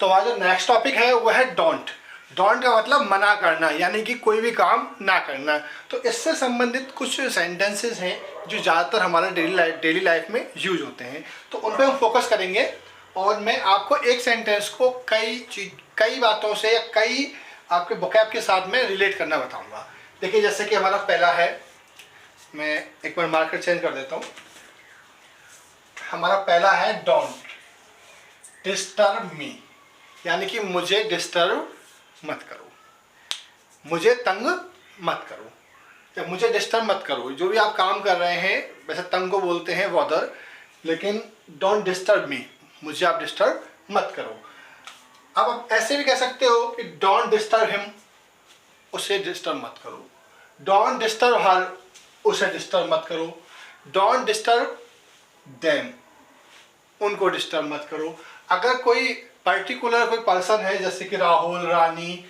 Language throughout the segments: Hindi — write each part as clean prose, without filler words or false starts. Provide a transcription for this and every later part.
तो हमारा जो नेक्स्ट टॉपिक है वो है डोंट। डोंट का मतलब मना करना, यानी कि कोई भी काम ना करना। तो इससे संबंधित कुछ सेंटेंसेस हैं जो ज़्यादातर हमारे डेली लाइफ में यूज होते हैं, तो उन पर हम फोकस करेंगे। और मैं आपको एक सेंटेंस को कई बातों से या कई आपके वोकैब के साथ में रिलेट करना बताऊंगा। देखिए जैसे कि हमारा पहला है, मैं एक बार मार्कर चेंज कर देता हूँ। हमारा पहला है डोंट डिस्टर्ब मी, यानी कि मुझे डिस्टर्ब मत करो, मुझे तंग मत करो, या मुझे डिस्टर्ब मत करो। जो भी आप काम कर रहे हैं, वैसे तंग को बोलते हैं बॉदर, लेकिन डोंट डिस्टर्ब मी, मुझे आप डिस्टर्ब मत करो। अब आप ऐसे भी कह सकते हो कि डोंट डिस्टर्ब हिम, उसे डिस्टर्ब मत करो। डोंट डिस्टर्ब हर, उसे डिस्टर्ब मत करो। डोंट डिस्टर्ब देम, उनको डिस्टर्ब मत करो। अगर कोई पर्टिकुलर कोई पर्सन है जैसे कि राहुल, रानी,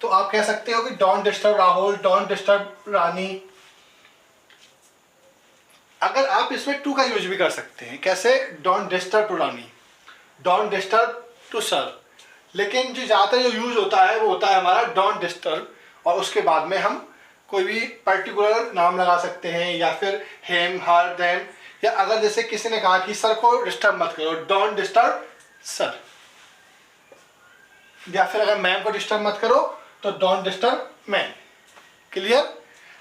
तो आप कह सकते हो कि don't disturb Rahul, don't disturb Rani. अगर आप इसमें टू का यूज भी कर सकते हैं, कैसे? Don't disturb to Rani, don't disturb to sir. लेकिन जो ज़्यादातर जो यूज होता है वो होता है हमारा डोंट डिस्टर्ब, और उसके बाद में हम कोई भी पर्टिकुलर नाम लगा सकते हैं, या फिर हेम, हर, देम। या अगर जैसे किसी ने कहा कि सर को डिस्टर्ब मत करो, डोंट डिस्टर्ब सर। या फिर अगर मैम को डिस्टर्ब मत करो तो डोंट डिस्टर्ब मैम। क्लियर?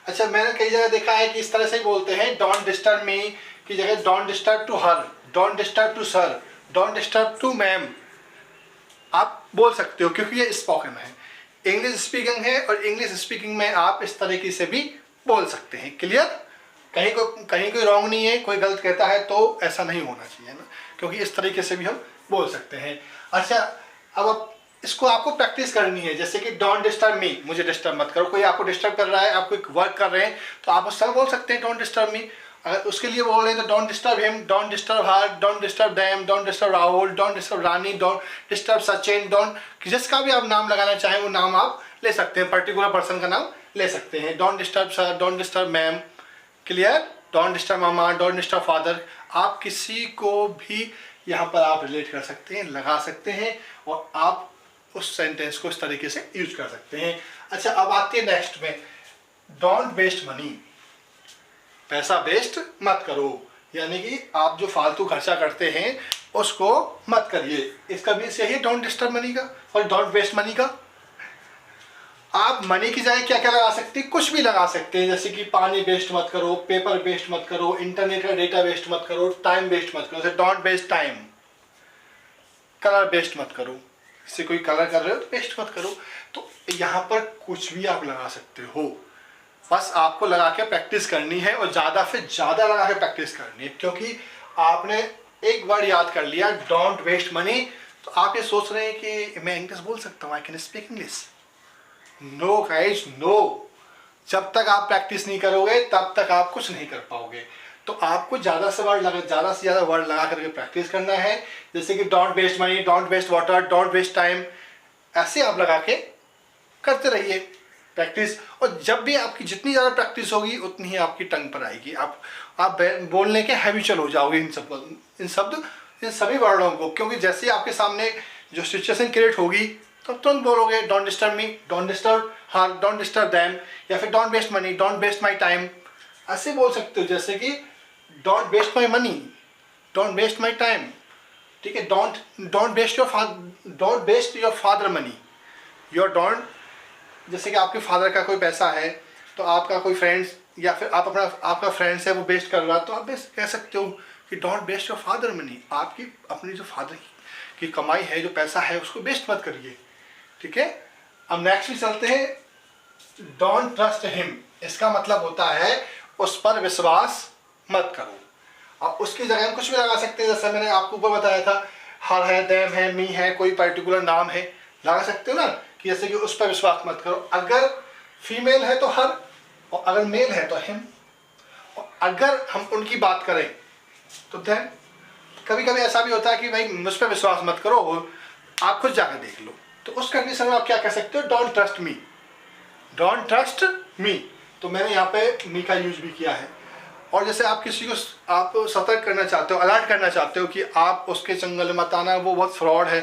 अच्छा, मैंने कई जगह देखा है कि इस तरह से ही बोलते हैं, डोंट डिस्टर्ब मी की जगह don't disturb to her, don't disturb to sir, don't disturb to ma'am. आप बोल सकते हो क्योंकि ये स्पोकन है, इंग्लिश स्पीकिंग है, और इंग्लिश स्पीकिंग में आप इस तरीके से भी बोल सकते हैं। क्लियर? कहीं कोई रॉन्ग नहीं है, कोई गलत कहता है तो ऐसा नहीं होना चाहिए ना, क्योंकि इस तरीके से भी हम बोल सकते हैं। अच्छा, अब इसको आपको प्रैक्टिस करनी है, जैसे कि डोंट डिस्टर्ब मी, मुझे डिस्टर्ब मत करो। कोई आपको डिस्टर्ब कर रहा है, आप कोई वर्क कर रहे हैं, तो आप उससे बोल सकते हैं डोंट डिस्टर्ब मी। अगर उसके लिए बोल रहे हैं तो don't disturb him, don't disturb her, don't disturb them, don't disturb Rahul, don't disturb Rani, don't disturb Sachin, don't, जिसका भी आप नाम लगाना चाहें वो नाम आप ले सकते हैं, पर्टिकुलर पर्सन का नाम ले सकते हैं। Don't disturb sir, don't disturb ma'am. Clear? Don't disturb mama, don't disturb father. आप किसी को भी यहाँ पर आप रिलेट कर सकते हैं, लगा सकते हैं, और आप उस सेंटेंस को इस तरीके से यूज कर सकते हैं। अच्छा, अब आती है नेक्स्ट में, डोंट वेस्ट मनी, पैसा वेस्ट मत करो, यानी कि आप जो फालतू खर्चा करते हैं उसको मत करिए। इसका भी यही डोंट डिस्टर्ब मनी का और डोंट वेस्ट मनी का। आप मनी की जगह क्या क्या लगा सकते हैं? कुछ भी लगा सकते हैं, जैसे कि पानी वेस्ट मत करो, पेपर वेस्ट मत करो, इंटरनेट का डेटा वेस्ट मत करो, टाइम वेस्ट मत करो, जैसे don't waste time. Colour waste मत करो, इससे कोई कलर कर रहे हो तो वेस्ट मत करो। तो यहाँ पर कुछ भी आप लगा सकते हो, बस आपको लगा के प्रैक्टिस करनी है, और ज़्यादा से ज़्यादा लगा के प्रैक्टिस करनी है। क्योंकि आपने एक वर्ड याद कर लिया डोंट वेस्ट मनी, तो आप ये सोच रहे हैं कि मैं इंग्लिश बोल सकता हूँ, I can speak English. No guys, no. जब तक आप प्रैक्टिस नहीं करोगे तब तक आप कुछ नहीं कर पाओगे। तो आपको ज़्यादा से ज़्यादा वर्ड लगा करके प्रैक्टिस करना है, जैसे कि don't waste money, don't waste water, don't waste time. ऐसे आप लगा के करते रहिए प्रैक्टिस, और जब भी आपकी जितनी ज़्यादा प्रैक्टिस होगी उतनी ही आपकी टंग पर आएगी। आप बोलने के हैबिचुअल हो जाओगे इन सभी वर्डों को, क्योंकि जैसे ही आपके सामने जो सिचुएशन क्रिएट होगी तो तुरंत बोलोगे don't disturb me, don't disturb her, don't disturb them, या फिर don't waste money, don't waste my time. ऐसे बोल सकते हो, जैसे कि don't waste my money, don't waste my time. ठीक है? Don't waste your father money, your don't, जैसे कि आपके फादर का कोई पैसा है, तो आपका कोई फ्रेंड्स या फिर आपका फ्रेंड्स है वो वेस्ट कर रहा है, तो आप बेस्ट कह सकते हो कि don't waste your father money. आपकी अपनी जो फादर की कमाई है, जो पैसा है, उसको वेस्ट मत करिए। ठीक है? अब नेक्स्ट भी चलते हैं, डोंट ट्रस्ट हिम। इसका मतलब होता है उस पर विश्वास मत करो। अब उसकी जगह हम कुछ भी लगा सकते हैं, जैसे मैंने आपको ऊपर बताया था, हर है, देम है, मी है, कोई पर्टिकुलर नाम है, लगा सकते हो ना, कि जैसे कि उस पर विश्वास मत करो। अगर फीमेल है तो हर, और अगर मेल है तो हिम, और अगर हम उनकी बात करें तो देम। कभी कभी ऐसा भी होता है कि भाई मुझ पर विश्वास मत करो, आप खुद जाकर देख लो, तो उस कंडीशन में आप क्या कह सकते हो? Don't trust me, don't trust me. तो मैंने यहाँ पे मी का यूज भी किया है। और जैसे आप किसी को आप सतर्क करना चाहते हो, अलर्ट करना चाहते हो कि आप उसके चंगल में मत आना, वो बहुत फ्रॉड है,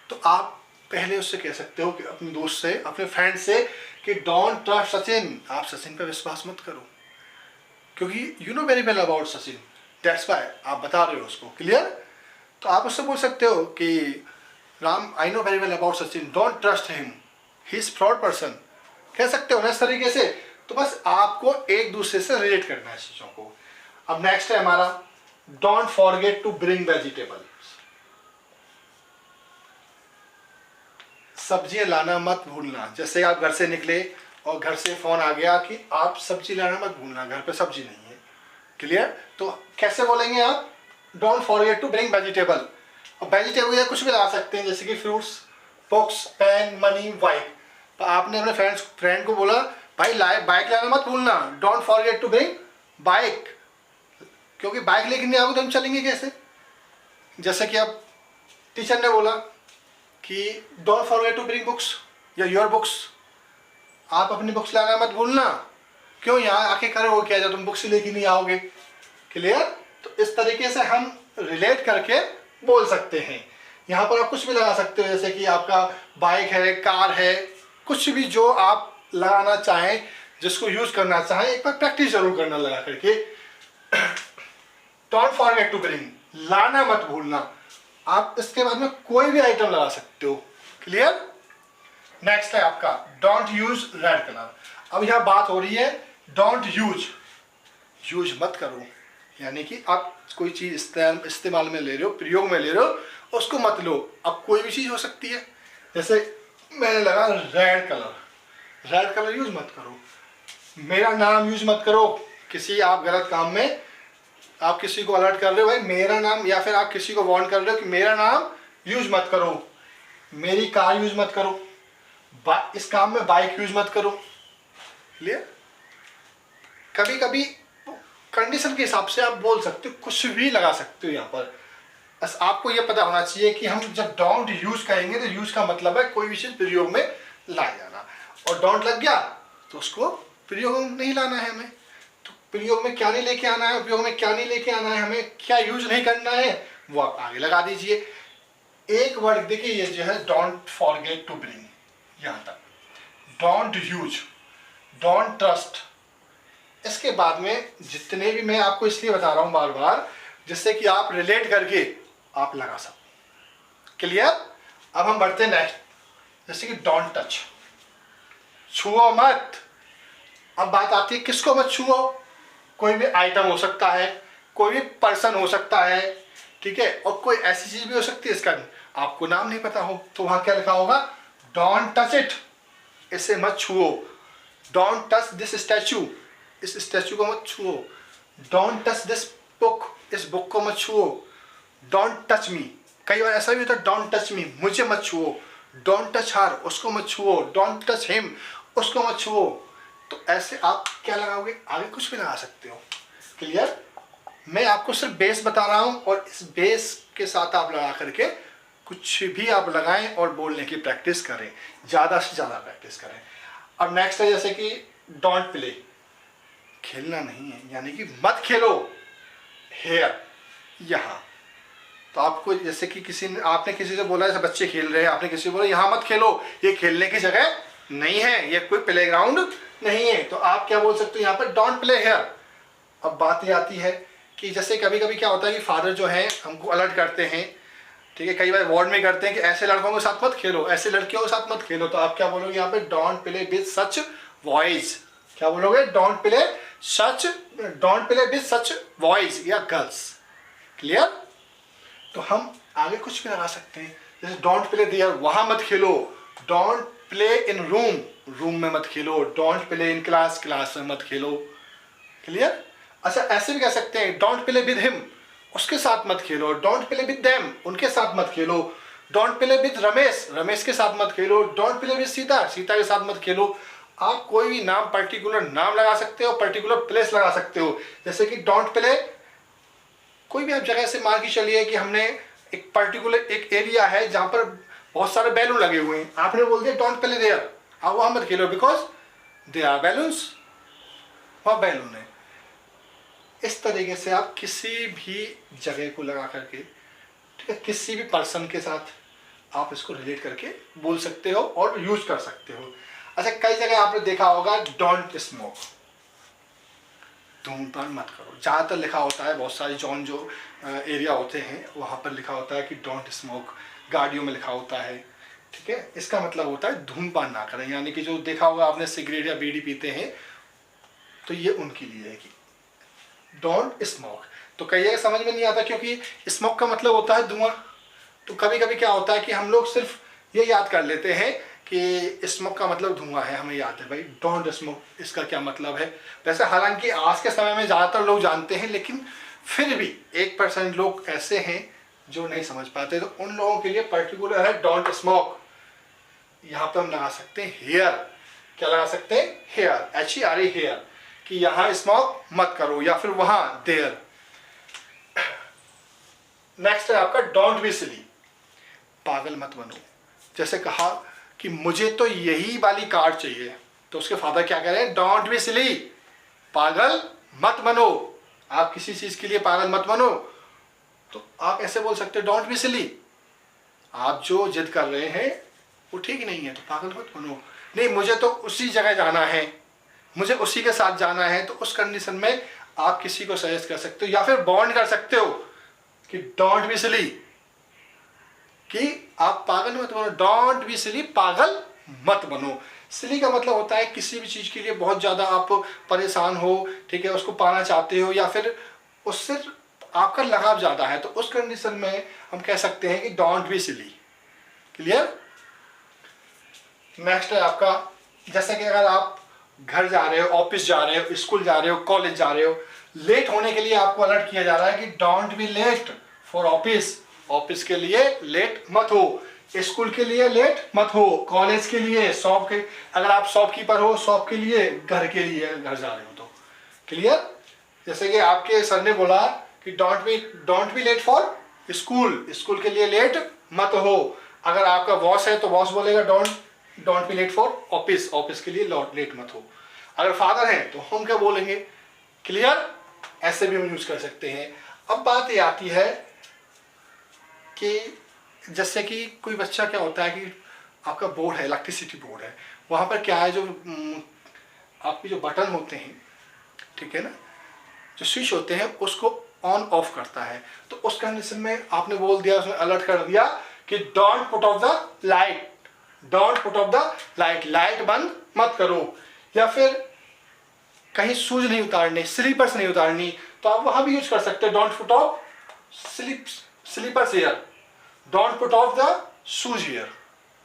तो आप पहले उससे कह सकते हो कि अपने दोस्त से, अपने फ्रेंड से, कि डोंट ट्रस्ट सचिन, आप सचिन पर विश्वास मत करो, क्योंकि you know very well about Sachin, that's why आप बता रहे हो उसको। क्लियर? तो आप उससे बोल सकते हो कि Ram, I know very well about Sachin, don't trust him, he is fraud person, कह सकते हो ना इस तरीके से। तो बस आपको एक दूसरे से रिलेट करना है चीज़ों को। अब नेक्स्ट है हमारा, don't forget to bring vegetable, सब्जियां लाना मत भूलना। जैसे आप घर से निकले और घर से फ़ोन आ गया कि आप सब्जी लाना मत भूलना, घर पे सब्जी नहीं है। क्लियर? तो कैसे बोलेंगे आप? Don't forget to bring vegetable. और वेजिटेबल या कुछ भी ला सकते हैं, जैसे कि fruits, books, pen, money, bike. तो आपने अपने फ्रेंड को बोला भाई बाइक लाना मत भूलना, don't forget to bring bike, क्योंकि बाइक लेके नहीं आओगे तो हम चलेंगे कैसे? जैसे कि अब टीचर ने बोला कि don't forget to bring books या योर बुक्स, आप अपनी बुक्स लाना मत भूलना, क्यों यहाँ आके करोगे क्या जब तुम बुक्स लेके नहीं आओगे? क्लियर? तो इस तरीके से हम रिलेट करके बोल सकते हैं। यहाँ पर आप कुछ भी लगा सकते हो, जैसे कि आपका बाइक है, कार है, कुछ भी जो आप लगाना चाहें, जिसको यूज करना चाहें, एक बार प्रैक्टिस जरूर करना लगा करके। डोंट फॉरगेट टू ब्रिंग, लाना मत भूलना। आप इसके बाद में कोई भी आइटम लगा सकते हो। क्लियर? नेक्स्ट है आपका, डोंट यूज रेड कलर। अब यहाँ बात हो रही है डोंट यूज मत करो, यानी कि आप कोई चीज इस्तेमाल में ले रहे हो, प्रयोग में ले रहे हो, उसको मत लो। अब कोई भी चीज हो सकती है, जैसे मैंने लगा रेड कलर यूज मत करो, मेरा नाम यूज मत करो। किसी आप गलत काम में आप किसी को अलर्ट कर रहे हो, भाई मेरा नाम, या फिर आप किसी को वार्न कर रहे हो कि मेरा नाम यूज मत करो, मेरी कार यूज मत करो, इस काम में बाइक यूज मत करो। क्लियर? कभी कभी कंडीशन के हिसाब से आप बोल सकते हो, कुछ भी लगा सकते हो यहाँ पर। बस आपको ये पता होना चाहिए कि हम जब डोंट यूज कहेंगे तो यूज का मतलब है कोई भी चीज प्रयोग में लाया जाना, और डोंट लग गया तो उसको प्रयोग में नहीं लाना है हमें। तो प्रयोग में क्या नहीं लेके आना है, उपयोग में क्या नहीं लेके आना है, हमें क्या यूज नहीं करना है, वो आप आगे लगा दीजिए। एक वर्ड देखिए, ये जो है डोंट फॉरगेट टू ब्रिंग, यहाँ तक डोंट यूज, डोंट ट्रस्ट। इसके बाद में जितने भी मैं आपको इसलिए बता रहा हूँ बार बार, जिससे कि आप रिलेट करके आप लगा सको। क्लियर? अब हम बढ़ते हैं नेक्स्ट, जैसे कि डोंट टच, छुओ मत। अब बात आती है किसको मत छुओ? कोई भी आइटम हो सकता है, कोई भी पर्सन हो सकता है, ठीक है, और कोई ऐसी चीज भी हो सकती है इसका आपको नाम नहीं पता हो, तो वहां क्या लिखा होगा? डोंट टच इट, इसे मत छुओ। डोंट टच दिस स्टैचू, इस स्टैचू को मत छुओ। डोंट टच दिस बुक, इस बुक को मत छुओ। डोंट टच मी, कई बार ऐसा भी होता है डोंट टच मी, मुझे मत छुओ। डोंट टच हर, उसको मत छुओ। डोंट टच हिम, उसको मत छुओ। तो ऐसे आप क्या लगाओगे? आगे कुछ भी लगा सकते हो। क्लियर? मैं आपको सिर्फ बेस बता रहा हूं, और इस बेस के साथ आप लगा करके कुछ भी आप लगाएं और बोलने की प्रैक्टिस करें, ज़्यादा से ज़्यादा प्रैक्टिस करें। अब नेक्स्ट है जैसे कि डोंट प्ले, खेलना नहीं है, यानी कि मत खेलो। हेयर, यहाँ तो आपको जैसे कि किसी ने, आपने किसी से बोला, जैसे बच्चे खेल रहे हैं, आपने किसी से बोला यहाँ मत खेलो, ये खेलने की जगह नहीं है, ये कोई प्लेग्राउंड नहीं है, तो आप क्या बोल सकते हो यहाँ पर? Don't play here. अब बात ये आती है कि जैसे कभी कभी क्या होता है कि फादर जो है हमको अलर्ट करते हैं, ठीक है, कई बार वार्न में करते हैं कि ऐसे लड़कों के साथ मत खेलो, ऐसे लड़कियों के साथ मत खेलो। तो आप क्या बोलोगे यहाँ पे? Don't play with such boys. क्या बोलोगे? Don't play with such boys या गर्ल्स। क्लियर? तो हम आगे कुछ भी लगा सकते हैं, जैसे डोंट प्ले देयर, वहां मत खेलो। Don't play in room, room में मत खेलो। Don't play in class, class में मत खेलो। क्लियर? अच्छा, ऐसे भी कह सकते हैं डोंट प्ले विद हिम, उसके साथ मत खेलो। डोंट प्ले विद देम, उनके साथ मत खेलो। Don't play with Ramesh, Ramesh के साथ मत खेलो। Don't play with Sita, Sita के साथ मत खेलो। आप कोई भी नाम, पर्टिकुलर नाम लगा सकते हो, पर्टिकुलर प्लेस लगा सकते हो। जैसे कि डोंट प्ले, कोई भी आप जगह से मान के चलिए कि हमने एक पर्टिकुलर एक एरिया है जहां पर बहुत सारे बैलून लगे हुए हैं, आपने बोल दिया डोंट प्ले देयर, आप वहां मत खेलो, बिकॉज दे आर बैलून्स, वहां बैलून है। इस तरीके से आप किसी भी जगह को लगा करके, ठीक है, किसी भी पर्सन के साथ आप इसको रिलेट करके बोल सकते हो और यूज कर सकते हो। अच्छा, कई जगह आपने देखा होगा डोंट स्मोक, धूम्रपान मत करो, ज़्यादातर लिखा होता है, बहुत सारी जोन जो एरिया होते हैं वहाँ पर लिखा होता है कि डोंट स्मोक, गाड़ियों में लिखा होता है, ठीक है। इसका मतलब होता है धूम्रपान ना करें, यानी कि जो देखा होगा आपने सिगरेट या बीड़ी पीते हैं तो ये उनके लिए है कि डोंट स्मोक। तो कई जगह समझ में नहीं आता क्योंकि स्मोक का मतलब होता है धुआं। तो कभी कभी क्या होता है कि हम लोग सिर्फ ये याद कर लेते हैं कि स्मोक का मतलब धुआं है, हमें याद है भाई डोंट स्मोक इसका क्या मतलब है। वैसे हालांकि आज के समय में ज़्यादातर लोग जानते हैं, लेकिन फिर भी 1% लोग ऐसे हैं जो नहीं समझ पाते, तो उन लोगों के लिए पर्टिकुलर है डोंट स्मोक। यहाँ पर हम लगा सकते हैं हेयर, क्या लगा सकते हैं, हेयर, HERE, हेयर, कि यहाँ स्मोक मत करो, या फिर वहाँ देयर। नेक्स्ट है आपका डोंट बी सिली, पागल मत बनो। जैसे कहा कि मुझे तो यही वाली कार चाहिए, तो उसके फादर क्या कह रहे हैं, डोंट बी सिली, पागल मत बनो। आप किसी चीज के लिए पागल मत बनो, तो आप ऐसे बोल सकते हो डोंट बी सिली, आप जो जिद कर रहे हैं वो ठीक नहीं है, तो पागल मत बनो। नहीं, मुझे तो उसी जगह जाना है, मुझे उसी के साथ जाना है, तो उस कंडीशन में आप किसी को सजेस्ट कर सकते हो, या फिर बॉन्ड कर सकते हो कि डोंट बी सिली, कि आप पागल मत बनो, डोंट बी सिली, पागल मत बनो। सिली का मतलब होता है किसी भी चीज़ के लिए बहुत ज़्यादा आप परेशान हो, ठीक है, उसको पाना चाहते हो, या फिर उससे आपका लगाव ज़्यादा है, तो उस कंडीशन में हम कह सकते हैं कि don't be silly. Clear. Next है आपका, जैसे कि अगर आप घर जा रहे हो, ऑफिस जा रहे हो, स्कूल जा रहे हो, कॉलेज जा रहे हो, लेट होने के लिए आपको अलर्ट किया जा रहा है कि don't be late for office, office के लिए लेट मत हो, स्कूल के लिए लेट मत हो, कॉलेज के लिए, शॉप के, अगर आप शॉपकीपर हो शॉप के लिए, घर के लिए घर जा रहे हो तो। क्लियर। जैसे कि आपके सर ने बोला कि don't be late for school, school के लिए लेट मत हो। अगर आपका बॉस है तो बॉस बोलेगा don't be late for office, office के लिए लेट मत हो। अगर फादर है तो हम क्या बोलेंगे। क्लियर। ऐसे भी हम यूज कर सकते हैं। अब बात ये आती है कि जैसे कि कोई बच्चा क्या होता है कि आपका बोर्ड है, इलेक्ट्रिसिटी बोर्ड है, वहाँ पर क्या है, जो आपके जो बटन होते हैं, ठीक है ना, जो स्विच होते हैं उसको ऑन ऑफ करता है, तो उस कंडीशन में आपने बोल दिया, उसने अलर्ट कर दिया कि don't put off the light, don't put off the light, light बंद मत करो। या फिर कहीं शूज नहीं उतारने, स्लीपर्स नहीं उतारनी, तो आप वहां भी यूज कर सकते हैं don't put off slippers here, don't put off the shoes here.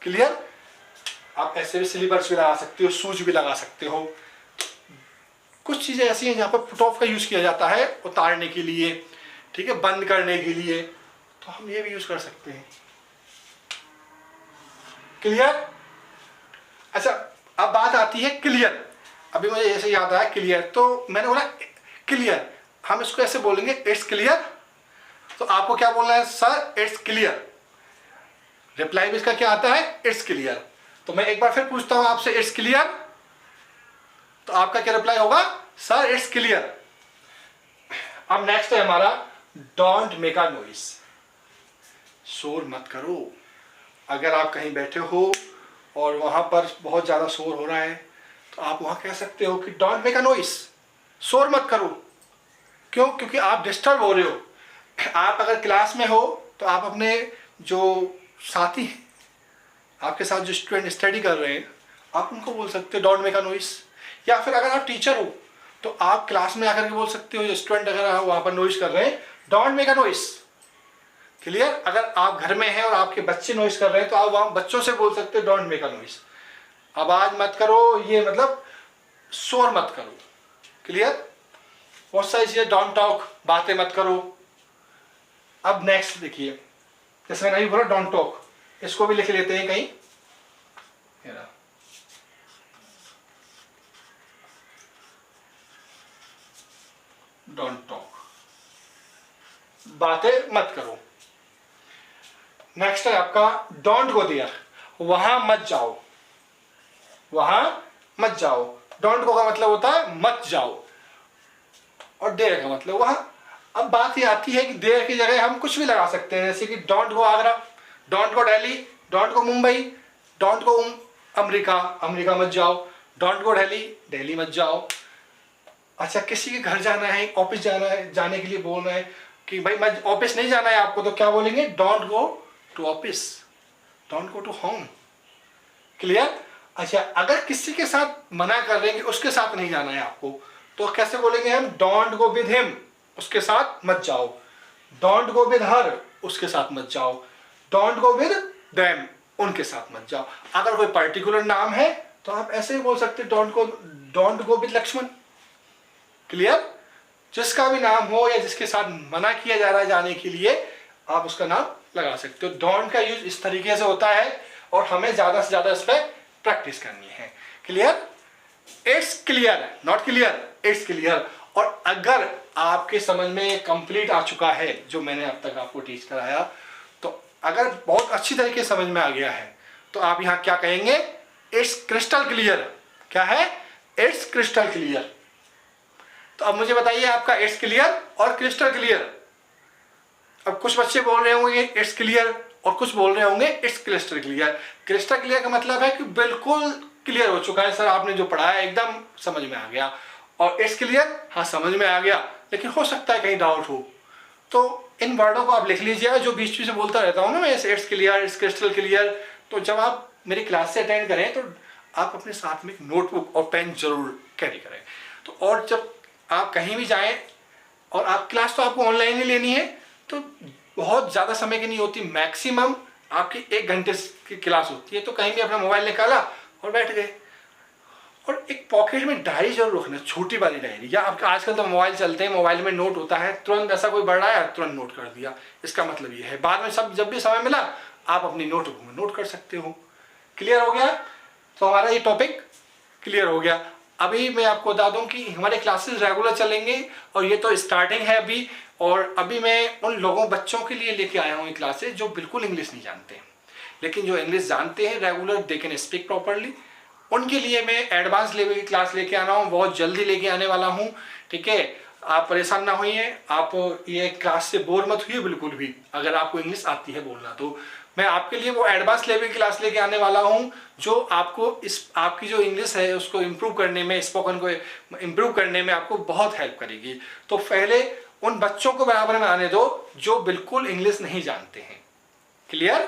Clear. आप ऐसे भी स्लीपर्स भी लगा सकते हो, शूज भी लगा सकते हो। कुछ चीजें ऐसी हैं जहां पर पुट ऑफ का यूज किया जाता है उतारने के लिए, ठीक है, बंद करने के लिए, तो हम ये भी यूज कर सकते हैं। क्लियर। अच्छा, अब बात आती है क्लियर। अभी मुझे ऐसे याद आया क्लियर, तो मैंने बोला क्लियर, हम इसको ऐसे बोलेंगे इट्स क्लियर, तो आपको क्या बोलना है, सर इट्स क्लियर। रिप्लाई भी इसका क्या आता है, इट्स क्लियर। तो मैं एक बार फिर पूछता हूं आपसे, इट्स क्लियर, तो आपका क्या रिप्लाई होगा, सर इट्स क्लियर। अब नेक्स्ट है हमारा डोंट मेक अ नॉइस, शोर मत करो। अगर आप कहीं बैठे हो और वहां पर बहुत ज्यादा शोर हो रहा है, तो आप वहां कह सकते हो कि डोंट मेक अ नॉइस, शोर मत करो। क्यों, क्योंकि आप डिस्टर्ब हो रहे हो। आप अगर क्लास में हो तो आप अपने जो साथी हैं, आपके साथ जो स्टूडेंट स्टडी कर रहे हैं, आप उनको बोल सकते हो डोंट मेक अ नॉइस। या फिर अगर आप टीचर हो तो आप क्लास में आकर के बोल सकते हो, जो स्टूडेंट अगर वहां पर नॉइस कर रहे हैं, don't make a noise. Clear. अगर आप घर में हैं और आपके बच्चे नॉइस कर रहे हैं, तो आप वहां बच्चों से बोल सकते हो डोंट मेक अ नॉइस, आवाज मत करो, ये मतलब शोर मत करो। क्लियर। बहुत सारी चीजें, डोंट टॉक, बातें मत करो। अब नेक्स्ट देखिए, जैसे मैंने अभी बोला डोंट टॉक, इसको भी लिख लेते हैं कहीं, डोंट टॉक, बातें मत करो। नेक्स्ट है आपका डोंट गो देयर, वहां मत जाओ, वहां मत जाओ। डोंट गो का मतलब होता है मत जाओ, और देयर का मतलब वहां। अब बात ये आती है कि देयर की जगह हम कुछ भी लगा सकते हैं, जैसे कि don't go Agra, don't go Delhi, don't go Mumbai, don't go America, America मत जाओ। डोंट गो दिल्ली, दिल्ली मत जाओ। अच्छा, किसी के घर जाना है, ऑफिस जाना है, जाने के लिए बोल रहे हैं कि भाई मैं ऑफिस नहीं जाना है आपको, तो क्या बोलेंगे? Don't go to office, don't go to home. Clear? अच्छा, अगर किसी के साथ मना कर रहे हैं कि उसके साथ नहीं जाना है आपको, तो कैसे बोलेंगे हम? डोंट गो विद हिम, उसके साथ मत जाओ। डोंट गो विद हर, उसके साथ मत जाओ। डोंट गो विद देम, उनके साथ मत जाओ। अगर कोई पर्टिकुलर नाम है तो आप ऐसे ही बोल सकते don't go with Lakshman. Clear? जिसका भी नाम हो या जिसके साथ मना किया जा रहा है जाने के लिए, आप उसका नाम लगा सकते हो। डोंट का यूज इस तरीके से होता है और हमें ज्यादा से ज्यादा इस पर प्रैक्टिस करनी है। Clear? It's clear, not clear, it's clear. और अगर आपके समझ में कंप्लीट आ चुका है जो मैंने अब तक आपको टीच कराया, तो अगर बहुत अच्छी तरीके समझ में आ गया है तो आप यहां क्या कहेंगे? It's crystal clear. क्या है? It's crystal clear. तो अब मुझे बताइए, आपका इट्स क्लियर और क्रिस्टल क्लियर। अब कुछ बच्चे बोल रहे होंगे इट्स क्लियर और कुछ बोल रहे होंगे it's crystal clear. Crystal clear का मतलब है कि बिल्कुल क्लियर हो चुका है सर, आपने जो पढ़ा है एकदम समझ में आ गया। और इट्स क्लियर, हाँ समझ में आ गया, लेकिन हो सकता है कहीं डाउट हो। तो इन वर्डों को आप लिख लीजिएगा, जो बीच बीच से बोलता रहता हूँ ना मैं, it's clear, it's crystal clear. तो जब आप मेरी क्लास से अटेंड करें तो आप अपने साथ में एक नोटबुक और पेन जरूर कैरी करें। तो और जब आप कहीं भी जाएं, और आप क्लास तो आपको ऑनलाइन ही लेनी है, तो बहुत ज़्यादा समय की नहीं होती, मैक्सिमम आपकी 1 घंटे की क्लास होती है। तो कहीं भी अपना मोबाइल निकाला और बैठ गए। और एक पॉकेट में डायरी जरूर रखना, छोटी वाली डायरी, या आपके आजकल तो मोबाइल चलते हैं, मोबाइल में नोट होता है, तुरंत ऐसा कोई बढ़ रहा है तुरंत नोट कर दिया। इसका मतलब ये है बाद में सब जब भी समय मिला आप अपनी नोटबुक में नोट कर सकते हो। क्लियर हो गया? तो हमारा ये टॉपिक क्लियर हो गया। अभी मैं आपको बता दूं कि हमारे क्लासेस रेगुलर चलेंगे और ये तो स्टार्टिंग है अभी। और अभी मैं उन बच्चों के लिए लेके आया हूँ ये क्लासेस जो बिल्कुल इंग्लिश नहीं जानते हैं, लेकिन जो इंग्लिश जानते हैं regular, they can speak properly. उनके लिए मैं एडवांस लेवल की क्लास लेके आना हूँ, बहुत जल्दी लेके आने वाला हूँ। ठीक है, आप परेशान ना होइए, आप ये क्लास से बोर मत हुई बिल्कुल भी। अगर आपको इंग्लिश आती है बोलना, तो मैं आपके लिए वो एडवांस लेवल की क्लास लेके आने वाला हूँ जो आपको आपकी जो इंग्लिश है उसको इम्प्रूव करने में, स्पोकन को इम्प्रूव करने में आपको बहुत हेल्प करेगी। तो पहले उन बच्चों को बराबर में आने दो जो बिल्कुल इंग्लिश नहीं जानते हैं। क्लियर?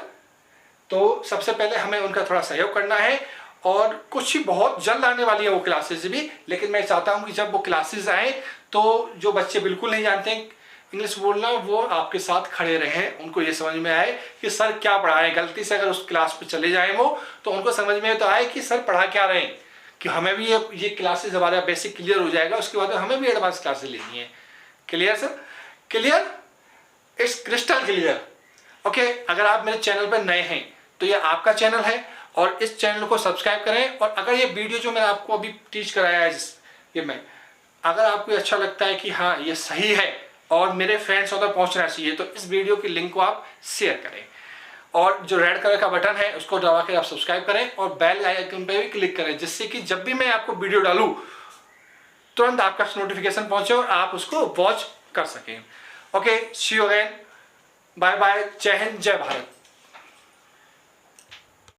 तो सबसे पहले हमें उनका थोड़ा सहयोग करना है, और कुछ ही बहुत जल्द आने वाली है वो क्लासेस भी। लेकिन मैं चाहता हूं कि जब वो क्लासेस आए तो जो बच्चे बिल्कुल नहीं जानते हैं इंग्लिश बोलना, वो आपके साथ खड़े रहें, उनको ये समझ में आए कि सर क्या पढ़ा रहे हैं। गलती से अगर उस क्लास पे चले जाएं वो, तो उनको समझ में तो आए कि सर पढ़ा क्या रहे हैं, कि हमें भी ये क्लासेस हमारा बेसिक क्लियर हो जाएगा, उसके बाद हमें भी एडवांस क्लासेस लेनी है। Clear sir? Clear? It's crystal clear. Okay, अगर आप मेरे चैनल पर नए हैं तो ये आपका चैनल है और इस चैनल को सब्सक्राइब करें। और अगर ये वीडियो जो मैंने आपको अभी टीच कराया है ये मैं, अगर आपको अच्छा लगता है कि हाँ ये सही है और मेरे फ्रेंड्स तक पहुंचना चाहिए, तो इस वीडियो की लिंक को आप शेयर करें और जो रेड कलर का बटन है उसको दबा कर आप सब्सक्राइब करें और बेल आइकन पे भी क्लिक करें, जिससे कि जब भी मैं आपको वीडियो डालूं तुरंत आपका नोटिफिकेशन पहुंचे और आप उसको वॉच कर सकें। Okay, see you again, bye bye, जय हिंद, जय भारत।